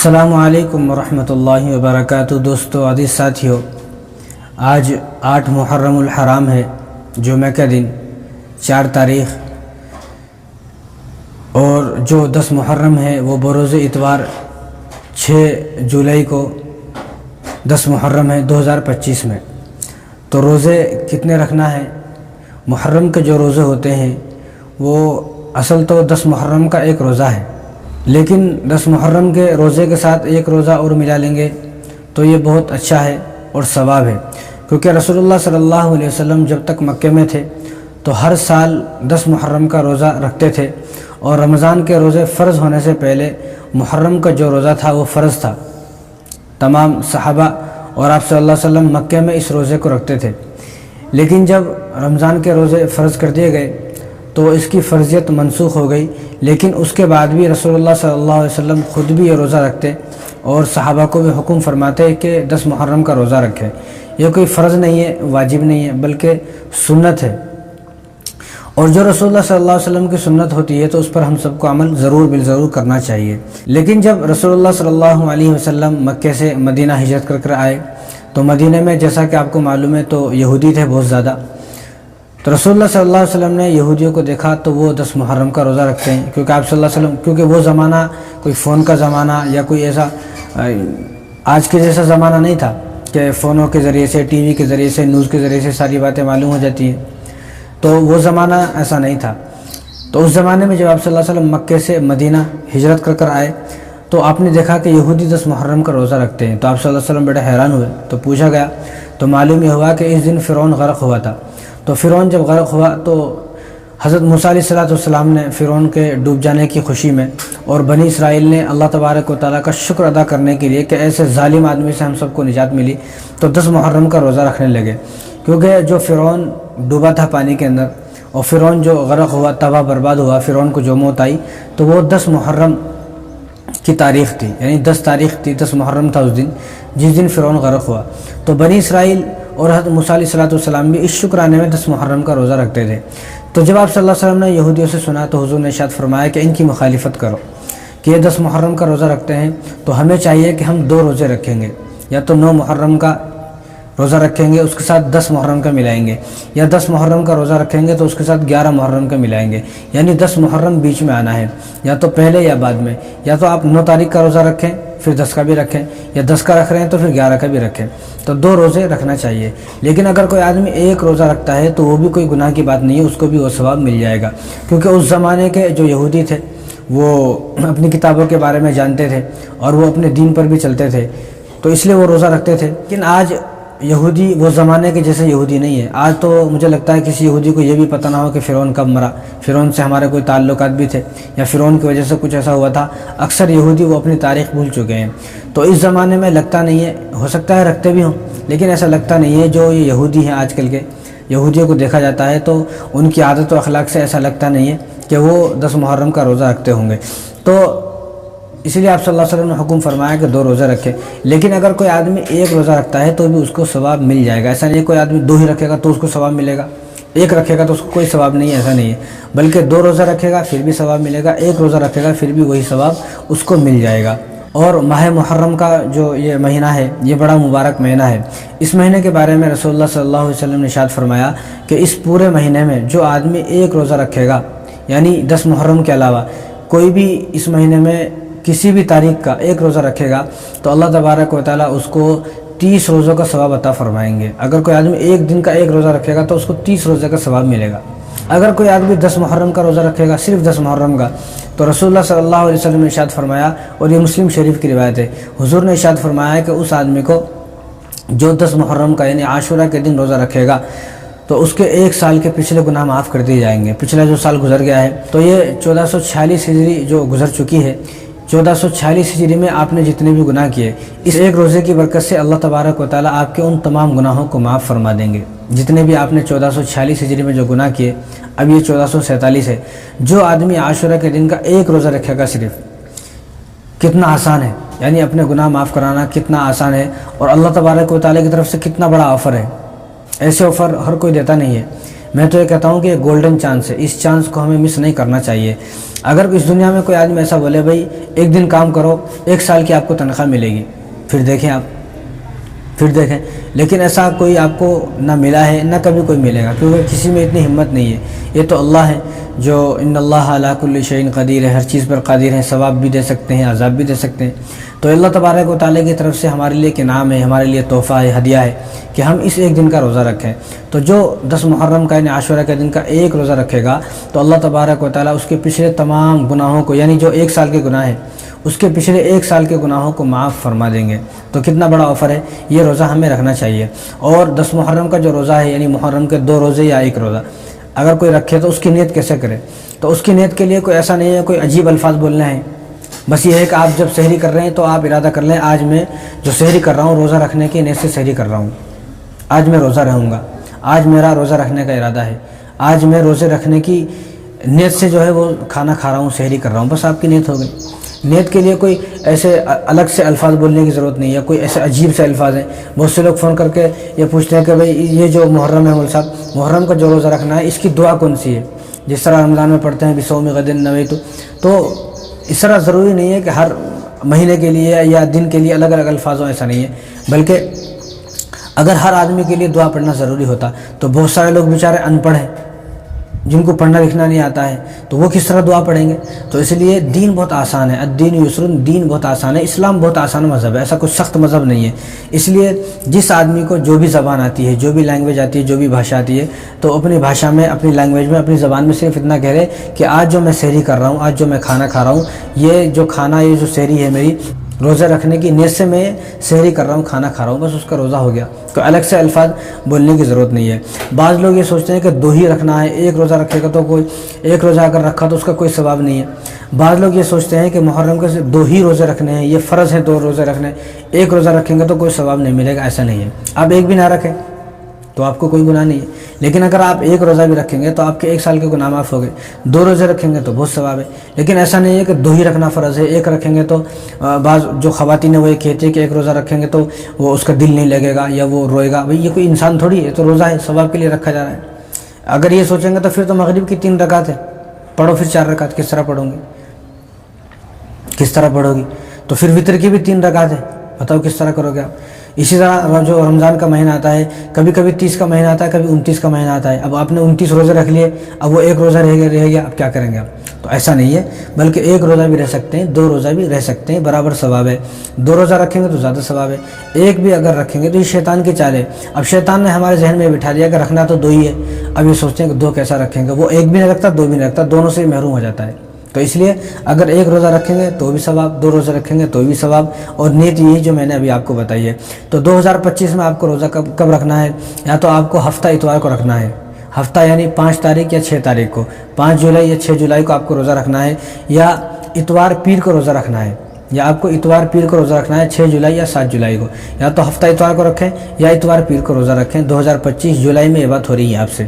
السلام علیکم ورحمۃ اللہ وبرکاتہ۔ دوستو عزیز ساتھیو، آج 8 محرم الحرام ہے، جمعہ کا دن 4 تاریخ، اور جو 10 محرم ہے وہ بروز اتوار 6 جولائی کو 10 محرم ہے 2025 میں۔ تو روزے کتنے رکھنا ہے؟ محرم کے جو روزے ہوتے ہیں وہ اصل تو 10 محرم کا ایک روزہ ہے، لیکن 10 محرم کے روزے کے ساتھ ایک روزہ اور ملا لیں گے تو یہ بہت اچھا ہے اور ثواب ہے، کیونکہ رسول اللہ صلی اللہ علیہ وسلم جب تک مکے میں تھے تو ہر سال 10 محرم کا روزہ رکھتے تھے، اور رمضان کے روزے فرض ہونے سے پہلے محرم کا جو روزہ تھا وہ فرض تھا۔ تمام صحابہ اور آپ صلی اللہ علیہ وسلم مکے میں اس روزے کو رکھتے تھے، لیکن جب رمضان کے روزے فرض کر دیے گئے تو اس کی فرضیت منسوخ ہو گئی، لیکن اس کے بعد بھی رسول اللہ صلی اللہ علیہ وسلم خود بھی یہ روزہ رکھتے اور صحابہ کو بھی حکم فرماتے کہ 10 محرم کا روزہ رکھیں۔ یہ کوئی فرض نہیں ہے، واجب نہیں ہے، بلکہ سنت ہے، اور جو رسول اللہ صلی اللہ علیہ وسلم کی سنت ہوتی ہے تو اس پر ہم سب کو عمل ضرور بالضرور کرنا چاہیے۔ لیکن جب رسول اللہ صلی اللہ علیہ وسلم مکے سے مدینہ ہجرت کر آئے تو مدینہ میں جیسا کہ آپ کو معلوم ہے تو یہودی تھے بہت زیادہ، تو رسول اللہ صلی اللہ علیہ وسلم نے یہودیوں کو دیکھا تو وہ 10 محرم کا روزہ رکھتے ہیں، کیونکہ آپ صلی اللہ علیہ وسلم کیونکہ وہ زمانہ کوئی فون کا زمانہ یا کوئی ایسا آج کے جیسا زمانہ نہیں تھا کہ فونوں کے ذریعے سے، ٹی وی کے ذریعے سے، نیوز کے ذریعے سے ساری باتیں معلوم ہو جاتی ہیں، تو وہ زمانہ ایسا نہیں تھا۔ تو اس زمانے میں جب آپ صلی اللہ علیہ وسلم مکے سے مدینہ ہجرت کر آئے تو آپ نے دیکھا کہ یہودی 10 محرم کا روزہ رکھتے ہیں، تو آپ صلی اللہ علیہ وسلم بڑے حیران ہوئے، تو پوچھا گیا تو معلوم یہ ہوا کہ اس دن فرعون غرق ہوا تھا۔ تو فرعون جب غرق ہوا تو حضرت موسیٰ علیہ السلام نے فرعون کے ڈوب جانے کی خوشی میں اور بنی اسرائیل نے اللہ تبارک و تعالیٰ کا شکر ادا کرنے کے لیے کہ ایسے ظالم آدمی سے ہم سب کو نجات ملی، تو 10 محرم کا روزہ رکھنے لگے، کیونکہ جو فرعون ڈوبا تھا پانی کے اندر اور فرعون جو غرق ہوا، تباہ برباد ہوا، فرعون کو جو موت آئی تو وہ 10 محرم کی تاریخ تھی، یعنی 10 تاریخ تھی، 10 محرم تھا اس دن جس دن فرعون غرق ہوا۔ تو بنی اسرائیل اور حضرت موسیٰ علیہ السلام بھی اس شکرانے میں 10 محرم کا روزہ رکھتے تھے۔ تو جب آپ صلی اللہ علیہ وسلم نے یہودیوں سے سنا تو حضور نے ارشاد فرمایا کہ ان کی مخالفت کرو کہ یہ 10 محرم کا روزہ رکھتے ہیں، تو ہمیں چاہیے کہ ہم 2 روزے رکھیں گے، یا تو 9 محرم کا روزہ رکھیں گے اس کے ساتھ 10 محرم کا ملائیں گے، یا 10 محرم کا روزہ رکھیں گے تو اس کے ساتھ 11 محرم کا ملائیں گے، یعنی 10 محرم بیچ میں آنا ہے، یا تو پہلے یا بعد میں، یا تو آپ 9 تاریخ کا روزہ رکھیں پھر 10 کا بھی رکھیں، یا 10 کا رکھ رہے ہیں تو پھر 11 کا بھی رکھیں، تو 2 روزے رکھنا چاہیے۔ لیکن اگر کوئی آدمی ایک روزہ رکھتا ہے تو وہ بھی کوئی گناہ کی بات نہیں ہے، اس کو بھی وہ ثواب مل جائے گا، کیونکہ اس زمانے کے جو یہودی تھے وہ اپنی کتابوں کے بارے میں جانتے تھے اور وہ اپنے دین پر بھی چلتے تھے، تو اس لیے وہ روزہ رکھتے تھے۔ لیکن آج یہودی وہ زمانے کے جیسے یہودی نہیں ہے۔ آج تو مجھے لگتا ہے کسی یہودی کو یہ بھی پتہ نہ ہو کہ فرعون کب مرا، فرعون سے ہمارے کوئی تعلقات بھی تھے یا فرعون کی وجہ سے کچھ ایسا ہوا تھا۔ اکثر یہودی وہ اپنی تاریخ بھول چکے ہیں، تو اس زمانے میں لگتا نہیں ہے، ہو سکتا ہے رکھتے بھی ہوں لیکن ایسا لگتا نہیں ہے۔ جو یہ یہودی ہیں آج کل کے یہودیوں کو دیکھا جاتا ہے تو ان کی عادت و اخلاق سے ایسا لگتا نہیں ہے کہ وہ 10 محرم کا روزہ رکھتے ہوں گے، تو اسی لیے آپ صلی اللہ علیہ وسلم نے حکم فرمایا کہ 2 روزہ رکھے۔ لیکن اگر کوئی آدمی ایک روزہ رکھتا ہے تو بھی اس کو ثواب مل جائے گا، ایسا نہیں ہے کوئی آدمی 2 ہی رکھے گا تو اس کو ثواب ملے گا، ایک رکھے گا تو اس کو کوئی ثواب نہیں ہے، ایسا نہیں ہے، بلکہ 2 روزہ رکھے گا پھر بھی ثواب ملے گا، ایک روزہ رکھے گا پھر بھی وہی ثواب اس کو مل جائے گا۔ اور ماہ محرم کا جو یہ مہینہ ہے یہ بڑا مبارک مہینہ ہے۔ اس مہینے کے بارے میں رسول اللہ صلی اللہ علیہ وسلم نے ارشاد فرمایا کہ اس پورے مہینے میں جو آدمی ایک روزہ رکھے گا، یعنی 10 محرم کے علاوہ کوئی بھی اس مہینے میں کسی بھی تاریخ کا ایک روزہ رکھے گا تو اللہ تبارک و تعالیٰ اس کو 30 روزوں کا ثواب عطا فرمائیں گے۔ اگر کوئی آدمی ایک دن کا ایک روزہ رکھے گا تو اس کو 30 روزے کا ثواب ملے گا۔ اگر کوئی آدمی 10 محرم کا روزہ رکھے گا، صرف 10 محرم کا، تو رسول اللہ صلی اللہ علیہ وسلم نے ارشاد فرمایا، اور یہ مسلم شریف کی روایت ہے، حضور نے ارشاد فرمایا کہ اس آدمی کو جو 10 محرم کا یعنی عاشورہ کے دن روزہ رکھے گا تو اس کے 1 سال کے پچھلے گناہ معاف کر دیے جائیں گے۔ پچھلا جو سال گزر گیا ہے تو یہ 1446 ہجری جو گزر چکی ہے، 1446 ہجری میں آپ نے جتنے بھی گناہ کیے، اس ایک روزے کی برکت سے اللہ تبارک و تعالیٰ آپ کے ان تمام گناہوں کو معاف فرما دیں گے، جتنے بھی آپ نے 1446 ہجری میں جو گناہ کیے۔ اب یہ 1447 ہے۔ جو آدمی عاشورہ کے دن کا ایک روزہ رکھے گا صرف، کتنا آسان ہے، یعنی اپنے گناہ معاف کرانا کتنا آسان ہے، اور اللہ تبارک و تعالیٰ کی طرف سے کتنا بڑا آفر ہے۔ ایسے آفر ہر کوئی دیتا نہیں ہے، میں تو یہ کہتا ہوں کہ یہ گولڈن چانس ہے، اس چانس کو ہمیں مس نہیں کرنا چاہیے۔ اگر اس دنیا میں کوئی آدمی ایسا بولے بھائی ایک دن کام کرو 1 سال کی آپ کو تنخواہ ملے گی، پھر دیکھیں، لیکن ایسا کوئی آپ کو نہ ملا ہے نہ کبھی کوئی ملے گا، کیونکہ کسی میں اتنی ہمت نہیں ہے۔ یہ تو اللہ ہے جو ان اللہ علی کل شیء قدیر ہے، ہر چیز پر قادر ہے، ثواب بھی دے سکتے ہیں، عذاب بھی دے سکتے ہیں۔ تو اللہ تبارک و تعالیٰ کی طرف سے ہمارے لیے ایک انعام ہے، ہمارے لیے تحفہ ہے، ہدیہ ہے کہ ہم اس ایک دن کا روزہ رکھیں۔ تو جو 10 محرم کا یعنی عاشورہ کے دن کا ایک روزہ رکھے گا تو اللہ تبارک و تعالیٰ اس کے پچھلے تمام گناہوں کو، یعنی جو 1 سال کے گناہ ہیں اس کے پچھلے 1 سال کے گناہوں کو معاف فرما دیں گے۔ تو کتنا بڑا آفر ہے، یہ روزہ ہمیں رکھنا چاہیے۔ اور 10 محرم کا جو روزہ ہے یعنی محرم کے 2 روزے یا 1 روزہ اگر کوئی رکھے تو اس کی نیت کیسے کرے؟ تو اس کی نیت کے لیے کوئی ایسا نہیں ہے کوئی عجیب الفاظ بولنے ہیں، بس یہ ہے کہ آپ جب سحری کر رہے ہیں تو آپ ارادہ کر لیں آج میں جو سحری کر رہا ہوں روزہ رکھنے کی نیت سے سحری کر رہا ہوں، آج میں روزہ رہوں گا، آج میرا روزہ رکھنے کا ارادہ ہے، آج میں روزے رکھنے کی نیت سے جو ہے وہ کھانا کھا رہا ہوں، سحری کر رہا ہوں، بس آپ کی نیت ہو گئی۔ نیت کے لیے کوئی ایسے الگ سے الفاظ بولنے کی ضرورت نہیں ہے، کوئی ایسے عجیب سے الفاظ ہیں۔ بہت سے لوگ فون کر کے یہ پوچھتے ہیں کہ بھائی یہ جو محرم ہے مول صاحب، محرم کا جو روزہ رکھنا ہے اس کی دعا کون سی ہے؟ جس طرح رمضان میں پڑھتے ہیں بصوم غد نویت، تو اس طرح ضروری نہیں ہے کہ ہر مہینے کے لیے یا دن کے لیے الگ الگ الفاظ ہوں، ایسا نہیں ہے۔ بلکہ اگر ہر آدمی کے لیے دعا پڑھنا ضروری ہوتا تو بہت سارے لوگ بیچارے ان پڑھ ہیں، جن کو پڑھنا لکھنا نہیں آتا ہے، تو وہ کس طرح دعا پڑھیں گے؟ تو اس لیے دین بہت آسان ہے، الدین یسر، دین بہت آسان ہے، اسلام بہت آسان مذہب ہے، ایسا کوئی سخت مذہب نہیں ہے۔ اس لیے جس آدمی کو جو بھی زبان آتی ہے، جو بھی لینگویج آتی ہے، جو بھی بھاشا آتی ہے، تو اپنی بھاشا میں، اپنی لینگویج میں، اپنی زبان میں صرف اتنا کہہ رہے کہ آج جو میں سحری کر رہا ہوں، آج جو میں کھانا کھا رہا ہوں، یہ جو کھانا، یہ جو سحری ہے میری روزہ رکھنے کی نیت سے میں سحری کر رہا ہوں، کھانا کھا رہا ہوں، بس اس کا روزہ ہو گیا۔ تو الگ سے الفاظ بولنے کی ضرورت نہیں ہے۔ بعض لوگ یہ سوچتے ہیں کہ 2 ہی رکھنا ہے، 1 روزہ رکھے گا تو کوئی 1 روزہ اگر رکھا تو اس کا کوئی ثواب نہیں ہے۔ بعض لوگ یہ سوچتے ہیں کہ محرم کے 2 ہی روزے رکھنے ہیں، یہ فرض ہے 2 روزے رکھنے، 1 روزہ رکھیں گے تو کوئی ثواب نہیں ملے گا، ایسا نہیں ہے۔ آپ ایک بھی نہ رکھیں تو آپ کو کوئی گناہ نہیں ہے، لیکن اگر آپ 1 روزہ بھی رکھیں گے تو آپ کے 1 سال کے گناہ معاف ہو گئے، 2 روزے رکھیں گے تو بہت ثواب ہے۔ لیکن ایسا نہیں ہے کہ 2 ہی رکھنا فرض ہے، 1 رکھیں گے تو بعض جو خواتین ہیں وہ یہ کہتے ہیں کہ 1 روزہ رکھیں گے تو وہ اس کا دل نہیں لگے گا یا وہ روئے گا۔ بھئی یہ کوئی انسان تھوڑی ہے، تو روزہ ہے، ثواب کے لیے رکھا جا رہا ہے۔ اگر یہ سوچیں گے تو پھر تو مغرب کی 3 رکعت ہے، پڑھو پھر 4 رکعت، کس طرح پڑھوں گی؟ کس طرح پڑھو گی؟ تو پھر وتر کی بھی 3 رکعت ہے، بتاؤ کس طرح کرو گے آپ؟ اسی طرح جو رمضان کا مہینہ آتا ہے، کبھی کبھی 30 کا مہینہ آتا ہے، کبھی 29 کا مہینہ آتا ہے، اب آپ نے 29 روزے رکھ لیے، اب وہ 1 روزہ رہ گیا، اب کیا کریں گے آپ؟ تو ایسا نہیں ہے، بلکہ 1 روزہ بھی رہ سکتے ہیں، 2 روزہ بھی رہ سکتے ہیں، برابر ثواب ہے۔ 2 روزہ رکھیں گے تو زیادہ ثواب ہے، 1 بھی اگر رکھیں گے تو یہ شیطان کی چال ہے۔ اب شیطان نے ہمارے ذہن میں بٹھا دیا کہ رکھنا تو 2 ہی ہے، اب یہ سوچتے ہیں کہ 2 کیسا رکھیں گے، وہ 1 بھی نہیں رکھتا، 2 بھی نہیں رکھتا، دونوں سے محروم ہو جاتا ہے۔ تو اس لیے اگر 1 روزہ رکھیں گے تو بھی ثواب، 2 روزہ رکھیں گے تو بھی ثواب، اور نیت یہی جو میں نے ابھی آپ کو بتائی ہے۔ تو 2025 میں آپ کو روزہ کب رکھنا ہے؟ یا تو آپ کو ہفتہ اتوار کو رکھنا ہے، ہفتہ یعنی 5 تاریخ یا 6 تاریخ کو، 5 جولائی یا 6 جولائی کو آپ کو روزہ رکھنا ہے، یا اتوار پیر کو روزہ رکھنا ہے، یا آپ کو اتوار پیر کو روزہ رکھنا ہے 6 جولائی یا 7 جولائی کو، یا تو ہفتہ اتوار کو رکھیں یا اتوار پیر کو روزہ رکھیں۔ 2025 جولائی میں یہ بات ہو رہی ہے آپ سے۔